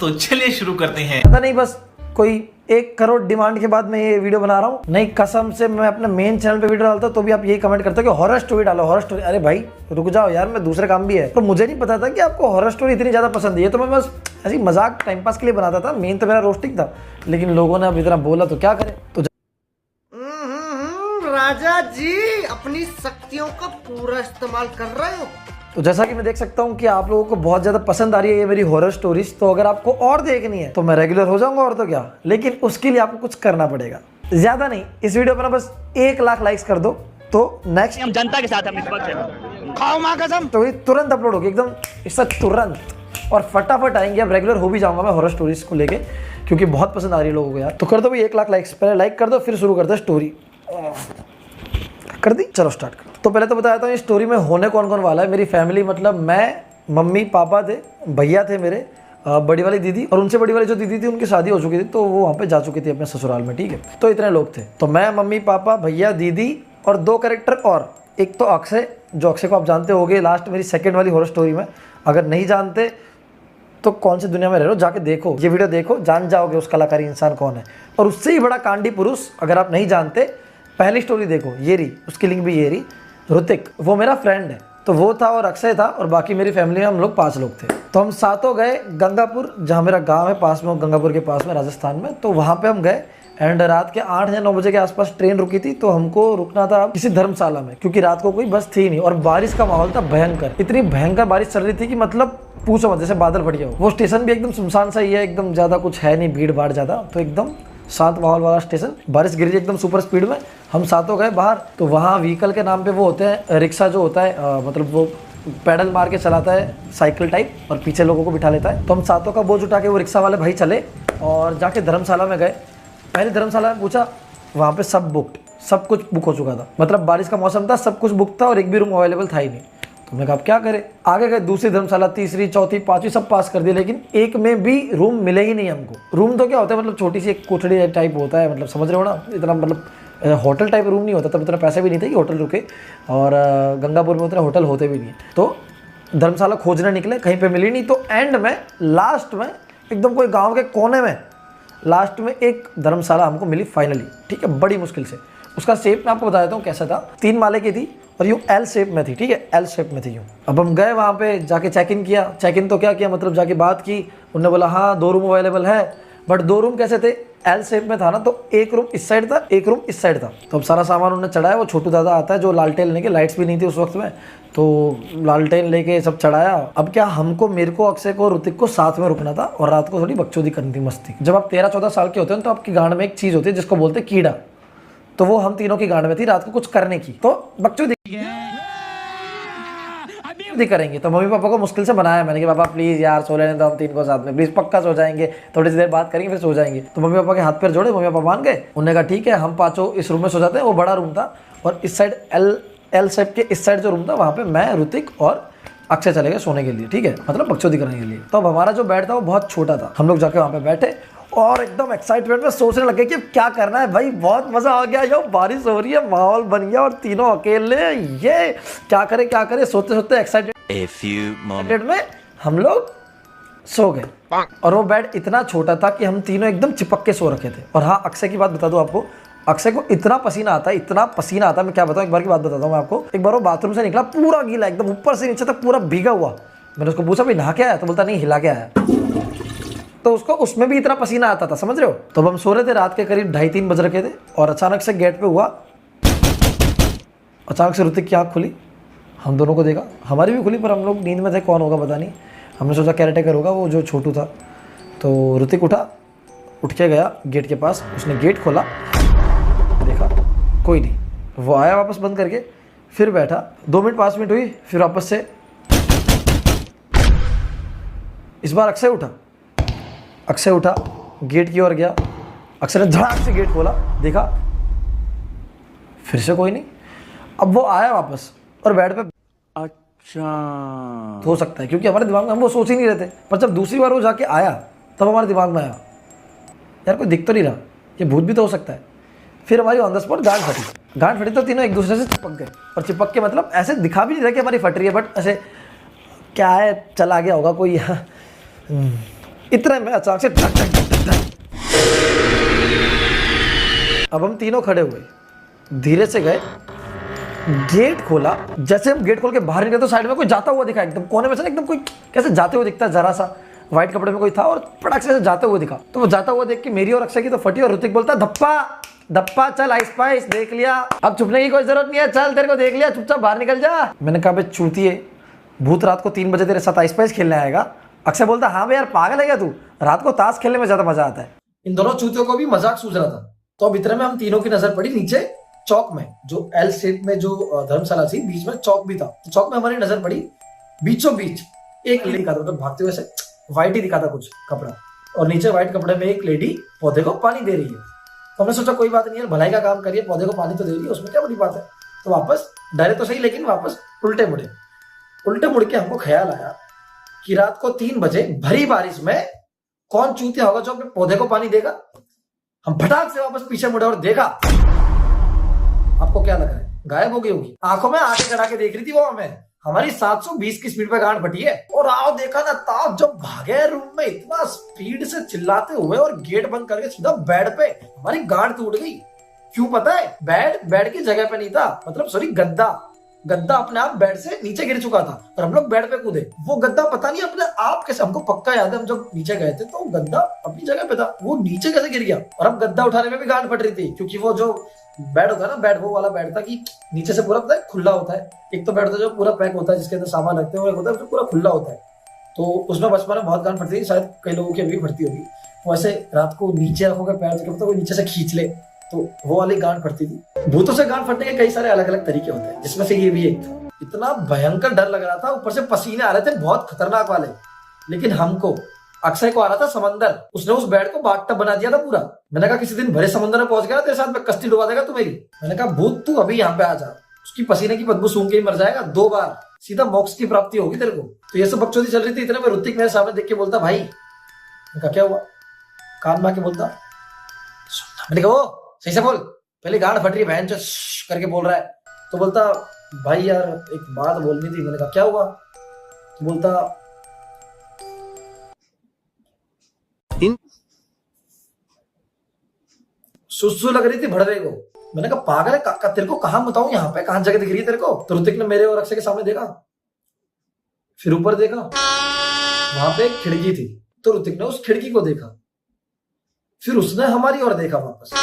पता नहीं बस कोई 1 करोड़ डिमांड के बाद मैं ये वीडियो बना रहा हूँ। नहीं कसम से मैं अपने मेन चैनल पे वीडियो डालता हूँ तो भी आप यही कमेंट करते हो कि हॉरर स्टोरी डालो, हॉरर स्टोरी। अरे भाई रुक जाओ यार, मैं दूसरे काम भी है। तो मुझे नहीं पता था कि आपको हॉरर स्टोरी इतनी ज्यादा पसंद है। ये तो मैं बस ऐसी मजाक टाइम पास के लिए बनाता था। मेन तो मेरा रोस्टिंग था, लेकिन लोगों ने अब इतना बोला तो क्या करें। तो राजा जी अपनी शक्तियों का पूरा इस्तेमाल कर रहे हो। तो जैसा कि मैं देख सकता हूँ कि आप लोगों को बहुत ज्यादा पसंद आ रही है ये मेरी हॉरर स्टोरीज। तो अगर आपको और देखनी है तो मैं रेगुलर हो जाऊंगा, और तो क्या। लेकिन उसके लिए आपको कुछ करना पड़ेगा, ज्यादा नहीं। इस वीडियो पर ना बस 1 लाख लाइक्स कर दो तो नेक्स्ट हम जनता के साथ हम निष्पक्ष हैं। खाओ माँ कसम। तो ये तुरंत अपलोड होगी एकदम इससे तुरंत, और फटाफट आएंगे। अब रेगुलर हो भी जाऊंगा मैं हॉरर स्टोरीज को लेके, क्योंकि बहुत पसंद आ रही है लोगों को यार। तो कर दो भाई 1 लाख लाइक्स, पहले लाइक कर दो फिर शुरू करते हैं स्टोरी। कर दी, चलो स्टार्ट कर। तो पहले तो बता देता हूँ ये स्टोरी में होने कौन कौन वाला है। मेरी फैमिली मतलब मैं, मम्मी पापा थे, भैया थे मेरे, बड़ी वाली दीदी, और उनसे बड़ी वाली जो दीदी थी उनकी शादी हो चुकी थी तो वो वहाँ पे जा चुकी थी अपने ससुराल में, ठीक है। तो इतने लोग थे। तो मैं, मम्मी पापा, भैया, दीदी और 2 कैरेक्टर और। एक तो अक्षय, जो अक्षय को आप जानते होगे लास्ट मेरी सेकेंड वाली हॉरर स्टोरी में। अगर नहीं जानते तो कौन सी दुनिया में रह रहे हो, जाके देखो ये वीडियो, देखो जान जाओगे उस कलाकारी इंसान कौन है। और उससे ही बड़ा कांडी पुरुष अगर आप नहीं जानते, पहली स्टोरी देखो, ये रही, उसकी लिंक भी ये रही। ऋतिक वो मेरा फ्रेंड है, तो वो था और अक्षय था, और बाकी मेरी फैमिली में हम लोग 5 लोग थे। तो हम सातों गए गंगापुर, जहाँ मेरा गांव है पास में, गंगापुर के पास में राजस्थान में। तो वहाँ पे हम गए एंड रात के 8 या 9 बजे के आसपास ट्रेन रुकी थी। तो हमको रुकना था किसी धर्मशाला में, क्योंकि रात को कोई बस थी नहीं, और बारिश का माहौल था भयंकर। इतनी भयंकर बारिश चल रही थी कि मतलब पूछो मत, जैसे बादल फट गया हो। वो स्टेशन भी एकदम सुनसान सा ही है, एकदम ज्यादा कुछ है नहीं, भीड़ भाड़ ज्यादा, तो एकदम शांत माहौल वाला स्टेशन। बारिश गिरी एकदम सुपर स्पीड में। हम सातों गए बाहर। तो वहाँ व्हीकल के नाम पे वो होते हैं रिक्शा, जो होता है मतलब वो पैडल मार के चलाता है साइकिल टाइप, और पीछे लोगों को बिठा लेता है। तो हम सातों का बोझ उठा के वो रिक्शा वाले भाई चले और जाके धर्मशाला में गए। पहले धर्मशाला में पूछा, वहाँ पे सब बुकड, सब कुछ बुक हो चुका था। मतलब बारिश का मौसम था, सब कुछ बुक था और एक भी रूम अवेलेबल था ही नहीं। तो हमने कहा अब क्या करें। आगे गए, दूसरी धर्मशाला, तीसरी, चौथी, 5वीं सब पास कर दिए, लेकिन एक में भी रूम मिले ही नहीं हमको। रूम तो क्या होता है, मतलब छोटी सी एक कोठड़ी टाइप होता है, मतलब समझ रहे हो ना, इतना मतलब होटल टाइप रूम नहीं होता। तब इतना पैसे भी नहीं थे कि होटल रुके, और गंगापुर में उतने होटल होते भी नहीं। तो धर्मशाला खोजने निकले, कहीं पे मिली नहीं। तो एंड में लास्ट में एकदम कोई गाँव के कोने में लास्ट में एक धर्मशाला हमको मिली फाइनली, ठीक है, बड़ी मुश्किल से। उसका शेप मैं आपको बता देता हूँ कैसा था। 3 माले की थी और यूँ एल शेप में थी, ठीक है, एल शेप में थी यूँ। अब हम गए वहाँ पे, जाके चेक इन किया। चेक इन तो क्या किया, मतलब जाके बात की। उन्होंने बोला हाँ 2 रूम अवेलेबल है, बट 2 रूम कैसे थे, एल शेप में था ना, तो एक रूम इस साइड था, एक रूम इस साइड था। तो अब सारा सामान उन्होंने चढ़ाया। वो छोटू दादा आता है जो लालटेन लेके, लाइट्स भी नहीं थी उस वक्त में, तो लालटेन लेके सब चढ़ाया। अब क्या हमको, मेरे को, अक्षय को, ऋतिक को साथ में रुकना था, और रात को थोड़ी बकचोदी करनी थी, मस्ती। जब आप 13-14 साल के होते हैं तो आपकी गांड में एक चीज़ होती है जिसको बोलते हैं कीड़ा। तो वो हम तीनों की गांड में थी रात को कुछ करने की, तो बकचोदी करेंगे। तो मम्मी पापा को मुश्किल से बनाया मैंने कि पापा प्लीज यार सो लेने दो हम 3 को साथ में, प्लीज पक्का सो जाएंगे, थोड़ी सी देर बात करेंगे फिर सो जाएंगे। तो मम्मी पापा के हाथ पैर जोड़े, मम्मी पापा मान गए। उन्होंने कहा ठीक है हम 5 इस रूम में सो जाते हैं। वो बड़ा रूम था, और इस साइड एल शेप के इस साइड जो रूम था, वहाँ पे मैं, ऋतिक और अक्षय चले गए सोने के लिए, ठीक है, मतलब बकचोदी करने के लिए। तो अब हमारा जो बेड था वो बहुत छोटा था। हम लोग जाके वहाँ पे बैठे और एकदम एक्साइटमेंट में सोचने लगे कि क्या करना है भाई, बहुत मजा आ गया, यो बारिश हो रही है, माहौल बन गया, और तीनों अकेले, ये क्या करें क्या करें, सोचते सोचते एक्साइटेड में हम लोग सो गए। और वो बेड इतना छोटा था कि हम तीनों एकदम चिपक के सो रखे थे। और हाँ, अक्षय की बात बता दूं आपको, अक्षय को इतना पसीना आता है, इतना पसीना आता है, मैं क्या बताऊं, एक बार की बात बताता हूँ मैं आपको। एक बार वो बाथरूम से निकला पूरा गीला, एकदम ऊपर से नीचे तक पूरा भीगा हुआ। मैंने उसको पूछा भाई नहा के आया, तो बोलता नहीं हिला के आया। तो उसको उसमें भी इतना पसीना आता था, समझ रहे हो। तो हम सो रहे थे, रात के करीब 2:30-3 बज रखे थे, और अचानक से गेट पे हुआ, अचानक से ऋतिक की आँख खुली। हम दोनों को देखा, हमारी भी खुली, पर हम लोग नींद में थे, कौन होगा पता नहीं। हमने सोचा केयरटेकर होगा वो जो छोटू था। तो ऋतिक उठा, उठ के गया गेट के पास, उसने गेट खोला, देखा कोई नहीं। वो आया वापस बंद करके, फिर बैठा, 2 मिनट 5 मिनट हुई, फिर वापस से इस बार अक्षय उठा, गेट की ओर गया। अक्षय ने धड़ाक से गेट खोला, देखा फिर से कोई नहीं। अब वो आया वापस और बेड पे, अच्छा हो सकता है, क्योंकि हमारे दिमाग में हम वो सोच ही नहीं रहे थे। पर जब दूसरी बार वो जाके आया तब हमारे दिमाग में आया यार कोई दिख तो नहीं रहा, ये भूत भी तो हो सकता है। फिर हमारी ऑन द स्पॉट गांड फटी तो तीनों एक दूसरे से चिपक गए। और चिपक के मतलब ऐसे दिखा भी नहीं रहा कि हमारी फट रही है, बट ऐसे क्या है, चला गया होगा कोई इतने में अचानक से धक धक धक धक। अब हम तीनों खड़े हुए, धीरे से गए, गेट खोला। जैसे हम गेट खोल के बाहर निकले तो साइड में कोई जाता हुआ दिखा, एकदम कोने में से एकदम कोई कैसे जाते हुए दिखता है, जरा सा व्हाइट कपड़े में कोई था और पटाख से जाते हुए दिखा। तो वो जाता हुआ देख के मेरी और अक्षय की तो फटी, और ऋतिक बोलता धप्पा धप्पा चल आइस पाइस देख लिया, अब छुपने की कोई जरूरत नहीं है, चल तेरे को देख लिया, चुपचाप बाहर निकल जा। मैंने कहा बे चूतिए, भूत रात को 3 बजे तेरे साथ आइस पाइस खेलने आएगा? अक्षय बोलता हाँ भैया यार पागल है क्या तू, रात को ताश खेलने में ज्यादा मजा आता है। इन दोनों चूतियों को भी मजाक सूझ रहा था। तो अब इतने में हम तीनों की नजर पड़ी नीचे चौक में, जो एल शेप में जो धर्मशाला थी, बीच में चौक भी था। तो चौक में हमारी नजर पड़ी, बीचों बीच एक लेडी दिखा था, मतलब भागते हुए से व्हाइट ही दिखा था कुछ कपड़ा, और नीचे व्हाइट कपड़े में एक लेडी पौधे को पानी दे रही है। तो हमने सोचा कोई बात नहीं है, भलाई का काम करिए, पौधे को पानी तो दे रही है, उसमें क्या बड़ी बात है। तो वापस डरे तो सही, लेकिन वापस उल्टे मुड़े। उल्टे मुड़ के हमको ख्याल आया कि रात को 3 बजे भरी बारिश में कौन चूतिया होगा जो अपने पौधे को पानी देगा। हम फटाक से वापस पीछे मुड़े और देखा, आपको क्या लग रहा है, गायब हो गई होगी। आंखों में आंखें गड़ा के देख रही थी वो हमें। हमारी 720 की स्पीड पे गांड फटी है, और आओ देखा ना ताव जब भागे रूम में इतना स्पीड से चिल्लाते हुए, और गेट बंद करके सीधा बेड पे, हमारी गांड टूट गई। क्यों पता है, बेड की जगह पे नहीं था, मतलब सॉरी गद्दा अपने आप बेड से नीचे गिर चुका था और हम लोग बेड पे कूदे। वो गद्दा पता नहीं अपने आप कैसे, हमको पक्का याद है हम जब नीचे गए थे तो गद्दा अपनी जगह पे था, वो नीचे कैसे गिर गया। और हम गद्दा उठाने में भी गांड फट रही थी, क्योंकि वो जो बेड होता है ना, बेड वो वाला बेड था कि नीचे से पूरा पता है खुला होता है। एक तो बेड होता है जो पूरा पैक होता है जिसके अंदर सामान रखते हैं, और एक होता है जो पूरा खुला होता है। तो उसमें बचपन में बहुत गांड फटती थी, शायद कई लोगों की अभी फटती होगी। वैसे रात को नीचे रखोगे पैर तो कोई नीचे से खींच ले, तो वो वाली गांड फटती थी। भूतों से गांड फटने के कई सारे अलग अलग तरीके होते हैं, जिसमें से ये भी एक था। इतना भयंकर डर लग रहा था, ऊपर से पसीने आ रहे थे बहुत खतरनाक वाले। लेकिन हमको, अक्षय को आ रहा था समंदर, उसने उस बेड को बाथटब बना दिया था पूरा। मैंने कहा किसी दिन भरे समंदर में पहुंच गया तेरे साथ में कश्ती डुबा देगा तू मेरी। मैंने कहा भूत तू अभी यहाँ पे आ जा, उसकी पसीने की बदबू सूंघ के ही मर जाएगा 2 बार, सीधा मोक्ष की प्राप्ति होगी तेरे को। तो ये सब बकचोदी चल रही थी, इतने में ऋतिक मेरे सामने देख के बोलता भाई। मैंने कहा क्या हुआ, कान में आके बोलता मैंने कहा वो सही से बोल, पहले गांड फट रही बहन जो करके बोल रहा है। तो बोलता भाई यार एक बात बोलनी थी। मैंने कहा क्या हुआ। तो बोलता सुसु लग रही थी भड़वे को। मैंने कहा पागल है तेरे को कहां बताऊं, यहाँ पे कहां जगह दिख रही है तेरे को। तो ऋतिक ने मेरे और अक्षय के सामने देखा, फिर ऊपर देखा, वहां पे एक खिड़की थी, तो ऋतिक ने उस खिड़की को देखा, फिर उसने हमारी ओर देखा वापस,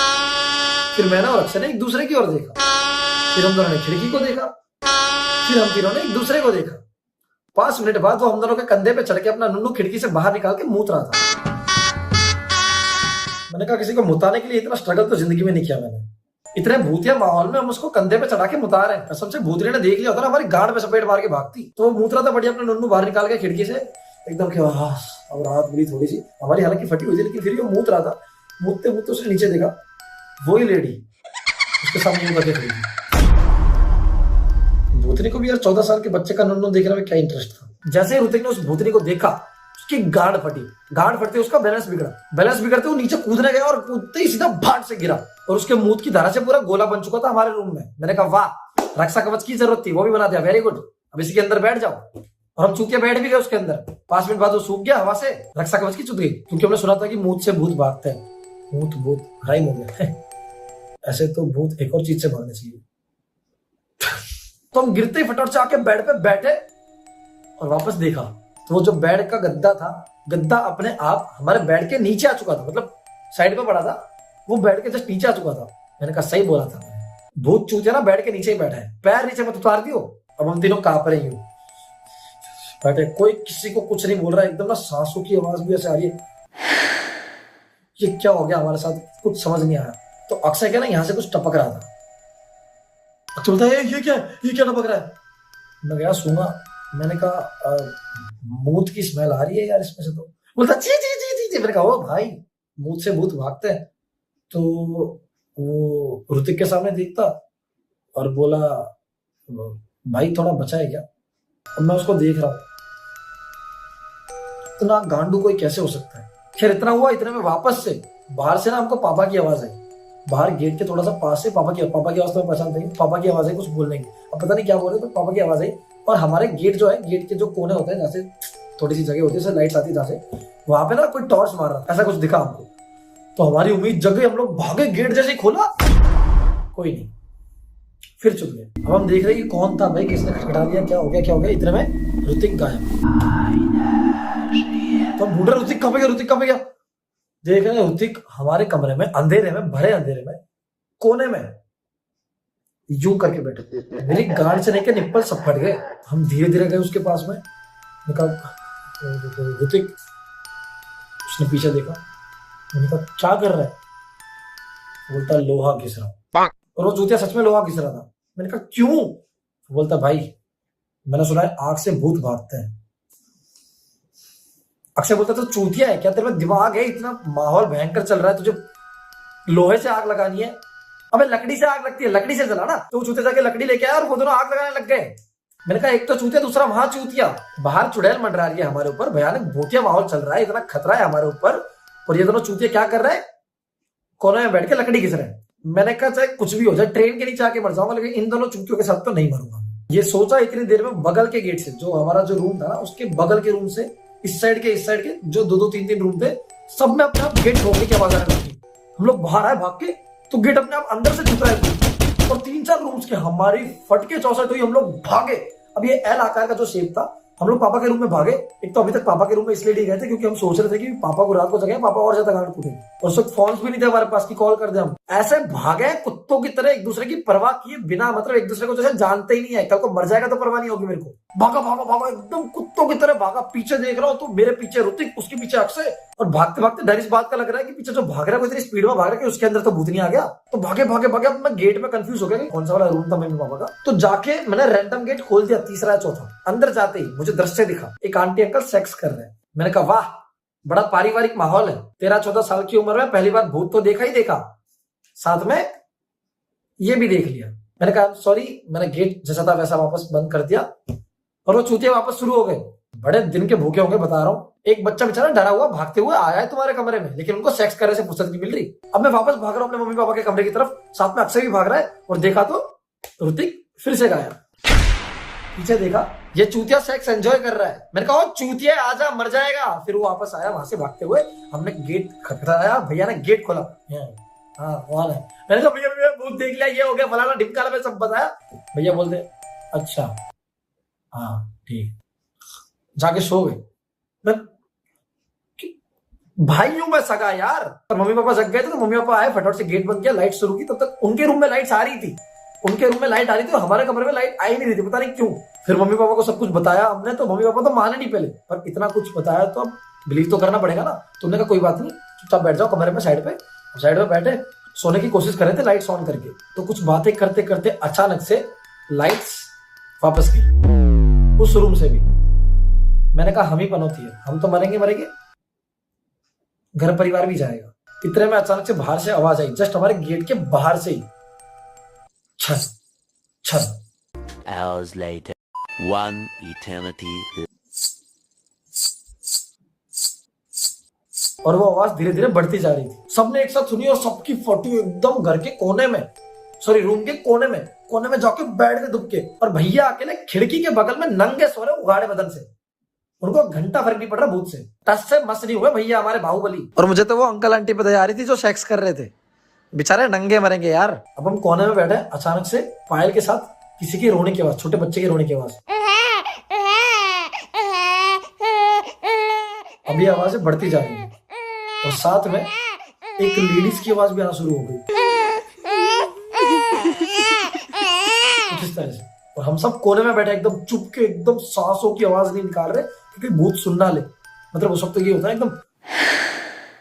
फिर मैंने और अक्षय ने एक दूसरे की ओर देखा, फिर हम दोनों ने खिड़की को देखा, फिर हम तीनों ने एक दूसरे को देखा। 5 मिनट बाद वो हम दोनों के कंधे पे चढ़ के अपना नुन्नू खिड़की से बाहर निकाल के मूत रहा था। मैंने कहा किसी को मुताने के लिए इतना स्ट्रगल तो जिंदगी में नहीं किया मैंने। इतने भूतिया माहौल में हम उसको कंधे पे चढ़ा के मुता रहे हैं। कसम से भूतरी ने देख लिया होता ना हमारी गांड पे सपेट मार के भागती। तो वो मूत रहा था बढ़िया, अपना नुन्नू बाहर निकाल के खिड़की से एकदम के अब राहत मिली थोड़ी सी। हमारी हालांकि फटी हुई थी, लेकिन फिर वो मूत रहा था। मूतते मूतते उसने नीचे देखा, वही लेडी उसके सामने यूं करके खड़ी थी। भूतनी को भी यार 14 साल के बच्चे का नुन्नू देखने में क्या इंटरेस्ट था। जैसे ही ऋतिक ने उस भूतनी को देखा, उसकी गांड फटी। गांड फटते उसका बैलेंस बिगड़ते वो नीचे कूदने गया, और कूदते ही सीधा भाट से गिरा, और उसके मूत की धारा से पूरा गोला बन चुका था हमारे रूम में। मैंने कहा वाह, रक्षा कवच की जरूरत थी, वो भी बना दिया, वेरी गुड। अब इसी के अंदर बैठ जाओ। और हम चूतिया बैठ भी गए उसके अंदर। 5 मिनट बाद वो सूख गया हवा से, रक्षा कवच की चुत गई, क्योंकि हमने सुना था कि मूत से भूत भागते हैं। भूत हराई हो गया ऐसे तो भूत एक और चीज से भागने चाहिए। तो हम गिरते ही फटाफट से आके बेड पे बैठे और वापस देखा, तो वो जो बेड का गद्दा था, गद्दा अपने आप हमारे बेड के नीचे आ चुका था, मतलब साइड पे पड़ा था, वो बेड के जस्ट नीचे आ चुका था। मैंने कहा सही बोला था, भूत चूतिया ना बेड के नीचे ही बैठा है, पैर नीचे मत उतार दियो। अब हम तीनों कांप रही हूँ बैठे, कोई किसी को कुछ नहीं बोल रहा है, एकदम ना सांसों की आवाज भी ऐसे आ रही है। ये क्या हो गया हमारे साथ, कुछ समझ नहीं आया। तो अक्षय क्या ना यहाँ से कुछ टपक रहा था, बोलता है ये क्या टपक रहा है। मैं गया सूंगा, मैंने कहा मूत की स्मेल आ रही है यार इसमें से। तो बोलता ची ची ची ची ची। मैंने कहा ओ भाई, मूत से भूत भागते हैं। तो वो ऋतिक के सामने देखता और बोला भाई थोड़ा बचा है क्या। अब मैं उसको देख रहा हूं, इतना गांडू कोई कैसे हो सकता है। खैर इतना हुआ, इतने में वापस से बाहर से ना हमको पापा की आवाज आई। बाहर गेट के थोड़ा सा पास से पापा की आवाज तो पहचान देंगे, पापा की आवाज आई कुछ बोलने की। अब पता नहीं क्या बोल रहे, तो पापा की आवाज आई। और हमारे गेट जो है, गेट के जो कोने होते हैं जैसे थोड़ी सी जगह होती है, लाइट्स आती जहाँ से, वहां पे ना कोई टॉर्च मार रहा था, ऐसा कुछ दिखा हमको। तो हमारी उम्मीद जग गई, हम लोग भागे, गेट जैसे ही खोला कोई नहीं, फिर चुप गए। अब हम देख रहे हैं कि कौन था भाई, किसने खटखटा दिया, क्या हो गया। इतने में ऋतिक गायब। तो हम ढूंढ रहे ऋतिक कहाँ पे गया। देख रहे हैं ऋतिक हमारे कमरे में, अंधेरे में, भरे अंधेरे में, कोने में यूं करके बैठे। मेरी गांड से लेकर निप्पल सब फट गए। हम धीरे धीरे गए उसके पास में, ऋतिक। उसने पीछे देखा, मैंने कहा क्या कर रहा है? बोलता लोहा घिस रहा। और वो चूतिया सच में लोहा घिस रहा था। मैंने कहा क्यों? बोलता भाई मैंने सुना है आग से भूत भागते हैं। अक्षय बोलता तो चूतिया है क्या, तेरे में दिमाग है? इतना माहौल भयंकर चल रहा है, तुझे लोहे से आग लगानी है? अबे लकड़ी से आग लगती है, लकड़ी से जला ना। तो चूतिया जाके लकड़ी लेके आया और वो दोनों आग लगाने लग गए। मैंने कहा एक तो चूतिया, दूसरा वहां चूतिया। बाहर चुड़ैल मंडरा रही है हमारे ऊपर, भयानक भूतिया माहौल चल रहा है, इतना खतरा है हमारे ऊपर, और ये दोनों चूतिया क्या कर रहे हैं? कोने में बैठ के लकड़ी घिस रहे हैं। मैंने कहा चाहे कुछ भी हो जाए, ट्रेन के नीचे आके मर जाऊंगा, लेकिन इन दोनों चूतियों के साथ तो नहीं मरूंगा। ये सोचा इतनी देर में बगल के गेट से, जो हमारा जो रूम था ना, उसके बगल के रूम से, इस साइड के जो दो तीन रूम थे, सब में अपने आप गेट ठोकने की आवाज आने लगी। हम लोग बाहर आए भाग के, तो गेट अपने आप अंदर से टूट रहा है, और 3-4 रूम्स के हमारी फटके चौसठ हुई। हम लोग भागे। अब ये एल आकार का जो शेप था, हम लोग पापा के रूम में भागे। एक तो अभी तक पापा के रूम में इसलिए नहीं गए थे क्योंकि हम सोच रहे थे कि पापा को रात को जगह, पापा और ज्यादा गांड कूटेंगे, और उस वक्त फोन भी नहीं थे हमारे पास कि कॉल कर दे। हम ऐसे भागे कुत्तों की तरह, एक दूसरे की परवाह किए बिना, मतलब एक दूसरे को जैसे जानते ही नहीं है, कल को मर जाएगा तो परवाह नहीं होगी मेरे को। भागा एकदम कुत्तों की तरह भागा। पीछे देख रहा हूँ तो मेरे पीछे ऋतिक, उसके पीछे अक्षय, और भागते भागते डर इस बात का लग रहा है कि पीछे जो भाग रहा है वो इतनी स्पीड में भाग रहा है कि उसके अंदर तो भूत नहीं आ गया। तो भागे। अब मैं गेट में कंफ्यूज हो गया कि कौन सा वाला रूम था मम्मी पापा का। तो जाके मैंने रैंडम गेट खोल दिया, तीसरा या चौथा। अंदर जाते ही मुझे दृश्य दिखा, एक आंटी अंकल सेक्स कर रहे हैं। मैंने कहा वाह, बड़ा पारिवारिक माहौल है। 13-14 साल की उम्र में पहली बार भूत तो देखा ही देखा, साथ में ये भी देख लिया। मैंने कहा सॉरी, मैंने गेट जैसा था वैसा वापस बंद कर दिया, और वो चूतिया वापस शुरू हो गए। बड़े दिन के भूखे होंगे बता रहा हूँ। एक बच्चा बेचारा डरा हुआ भागते हुए आया है तुम्हारे कमरे में, लेकिन उनको सेक्स करने से फुर्सत नहीं मिल रही। अब मैं वापस भाग रहा हूँ अपने मम्मी पापा के कमरे की तरफ, साथ में अक्षय भी भाग रहा है, और देखा तो ऋतिक फिर से गायब। पीछे देखा, ये चूतिया सेक्स एंजॉय कर रहा है। मैंने कहा चूतिया आजा, मर जाएगा। फिर वो वापस आया वहां से भागते हुए। हमने गेट खटखटाया, भैया ने गेट खोला। हाँ कौन है? मैंने कहा भैया भूत देख लिया, ये हो गया फलाना ढिमकाना, मैं सब बताया। भैया बोलते अच्छा हाँ ठीक, जाके सो गए। भाई हूं मैं सगा यार। और मम्मी पापा जग गए थे, तो मम्मी पापा आए, फटाफट से गेट बंद किया, लाइट शुरू की। तब तक उनके रूम में लाइट आ रही थी, और हमारे कमरे में लाइट आई नहीं रही थी, पता नहीं क्यों। फिर मम्मी पापा को सब कुछ बताया हमने, तो मम्मी पापा तो माने नहीं पहले, पर इतना कुछ बताया तो अब बिलीव तो करना पड़ेगा ना। तुमने कहा कोई बात नहीं, चुपचाप बैठ जाओ कमरे में साइड पे बैठे, सोने की कोशिश कर रहे थे लाइट्स ऑन करके। तो कुछ बातें करते करते अचानक से लाइट्स वापस गई, उस रूम से भी। मैंने कहा हम ही पनौती है, हम तो मरेंगे, घर परिवार भी जाएगा। इतने में अचानक से बाहर से आवाज आई, जस्ट हमारे गेट के बाहर से ही, छन। Hours later, one eternity. और वो आवाज धीरे धीरे बढ़ती जा रही थी। सबने एक साथ सुनी, और सबकी फोटो एकदम घर के कोने में, रूम के कोने में जाके बैठ गए दुब के। और भैया अकेले खिड़की के बगल में नंगे सो रहे, उगाड़े बदन से। उनको घंटा फर्क नहीं पड़ रहा भूत से, टस से मस नहीं हुए भैया हमारे बाहुबली। और मुझे तो वो अंकल आंटी पे दया आ रही थी जो सेक्स कर रहे थे, बेचारे नंगे मरेंगे यार। अब हम कोने में बैठे, अचानक से पायल के साथ किसी की रोने की आवाज, छोटे बच्चे की रोने की आवाज। अब ये आवाजें बढ़ती जा रही है, और साथ में एक लेडीज की आवाज भी आना शुरू हो गई, कुछ इस तरह से। और हम सब कोने में बैठे एकदम चुप के, एकदम सांसों की आवाज नहीं निकाल रहे क्योंकि भूत सुन ना ले। मतलब उस वक्त तो ये होता है एकदम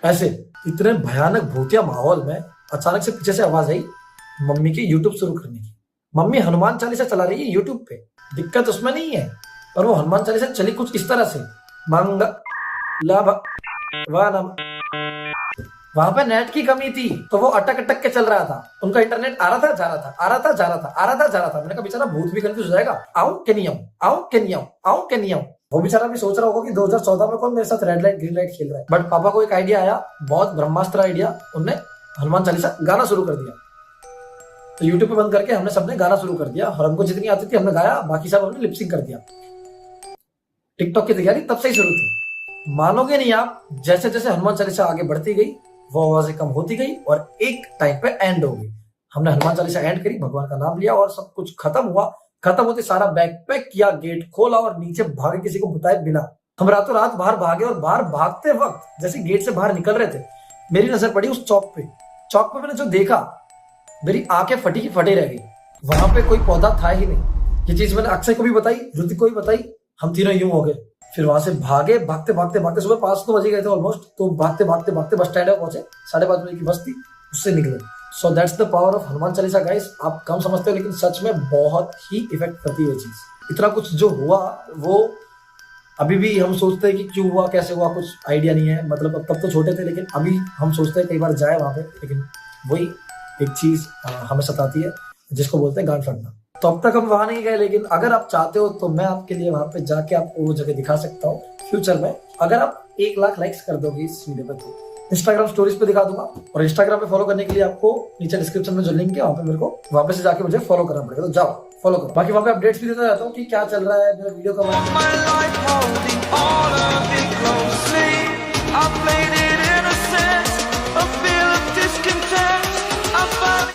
ऐसे। इतने भयानक भूतिया माहौल में अचानक से पीछे से आवाज आई मम्मी की यूट्यूब शुरू करने की। मम्मी हनुमान चालीसा चला रही है यूट्यूब पे, दिक्कत उसमें नहीं है, पर वो हनुमान चालीसा चली कुछ इस तरह से, वहां पे नेट की कमी थी, तो वो अटक के चल रहा था। उनका इंटरनेट आ रहा था, जा रहा था, आ रहा था, जा रहा था। मैंने कहा बेचारा भूत भी कंफ्यूज हो जाएगा, आऊं के नहीं आऊं। वो बेचारा भी सोच रहा होगा कि 2014 में कौन मेरे साथ रेड लाइट ग्रीन लाइट खेल रहा है। बट पापा को एक आइडिया आया, बहुत ब्रह्मास्त्र आइडिया। उनने हनुमान चालीसा गाना शुरू कर दिया। तो यूट्यूब पे बंद करके हमने सबने गाना शुरू कर दिया, और हमको जितनी आती थी हमने गाया, बाकी सब हमने लिपसिंग कर दिया। टिकटॉक की तैयारी तब से ही शुरू थी। मानोगे नहीं आप, जैसे जैसे हनुमान चालीसा आगे बढ़ती गई वो आवाजें कम होती गई और एक टाइम पे एंड हो गई। हमने हनुमान चालीसा एंड करी, भगवान का नाम लिया और सब कुछ खत्म हुआ। खत्म होते सारा बैग पैक किया, गेट खोला और नीचे भागे किसी को बताए बिना। हम रातों रात बाहर भागे और बाहर भागते वक्त जैसे गेट से बाहर निकल रहे थे मेरी नजर पड़ी उस चौक पे। चौक पे मैंने जो देखा मेरी आंखें फटी की फटे रह गई। वहां पे कोई पौधा था ही नहीं। ये चीज मैंने अक्षय को भी बताई, ऋतिक को भी बताई, हम तीनों यूं हो गए। फिर वहां से भागे, भागते भागते भागते सुबह 5 बजे गए थे ऑलमोस्ट, तो भागते भागते भागते बस स्टैंड में पहुंचे। 5:30 बजे की बस थी, उससे निकले। So that's the power of Hanuman Chalisa guys. आप कम समझते हो लेकिन सच में बहुत ही इफेक्ट करती है ये चीज। इतना कुछ जो हुआ वो अभी भी हम सोचते हैं कि क्यों हुआ, कैसे हुआ, कुछ आइडिया नहीं है। मतलब अब तब तो छोटे थे लेकिन अभी हम सोचते हैं कई बार जाए वहां पे, लेकिन वही एक चीज हमें सताती है जिसको बोलते हैं गांड फटना। तो अब तक हम वहां नहीं गए, लेकिन अगर आप चाहते हो तो मैं आपके लिए वहां पे जाके आपको वो जगह दिखा सकता हूँ फ्यूचर में। अगर आप 1 लाख लाइक्स कर दोगे इस वीडियो पे तो इंस्टाग्राम स्टोरीज पे दिखा दूंगा। और इंस्टाग्राम पे फॉलो करने के लिए आपको नीचे डिस्क्रिप्शन में जो लिंक है वहां पे मेरे को वापस से जाके मुझे फॉलो करना पड़ेगा, तो जाओ फॉलो करो। बाकी वहां पे अपडेट्स भी देता रहता हूँ कि क्या चल रहा है मेरे वीडियो का।